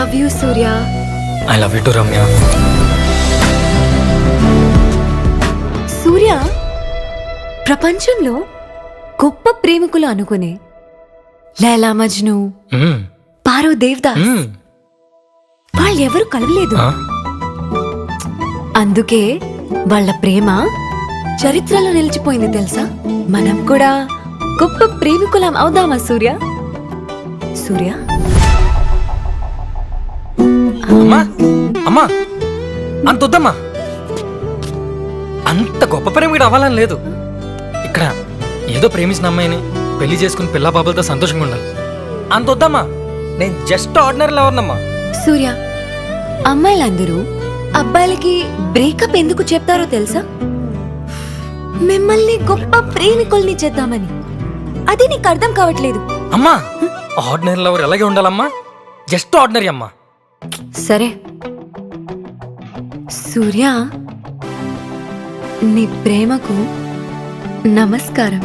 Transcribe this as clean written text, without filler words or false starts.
Love you Surya. I love you too Ramya. Surya, ప్రపంచంలో గొప్ప ప్రేమికులు అనుకునే లైలా మజ్ను, పారో దేవదాస్ వాళ్ళెవరూ కలవలేదు. అందుకే వాళ్ళ ప్రేమ చరిత్రలో నిలిచిపోయింది తెలుసా. మనం కూడా గొప్ప ప్రేమికులం అవుదామా సూర్య? సూర్య అమ్మా అమ్మా అంత వద్దమ్మా. అంత గొప్ప ప్రేమికుడు అవ్వాలని లేదు. ఇక్కడ ఏదో ప్రేమించిన అమ్మాయిని పెళ్లి చేసుకుని పిల్ల బాబులతో సంతోషంగా ఉండాలి. అంత వద్దమ్మా. నేను జస్ట్ ఆర్డినరీ లవర్నమ్మా. సూర్య, అమ్మాయిలందరూ అబ్బాయిలకి బ్రేకప్ ఎందుకు చెప్తారో తెలుసా? మిమ్మల్ని గొప్ప ప్రేమికుల్ని చేద్దామని. అది నీకు అర్థం కావట్లేదు. అమ్మా, ఆర్డినరీ లవర్ ఎలాగే ఉండాలమ్మా? జస్ట్ ఆర్డినరీ అమ్మా. సరే సూర్య, నీ ప్రేమకు నమస్కారం.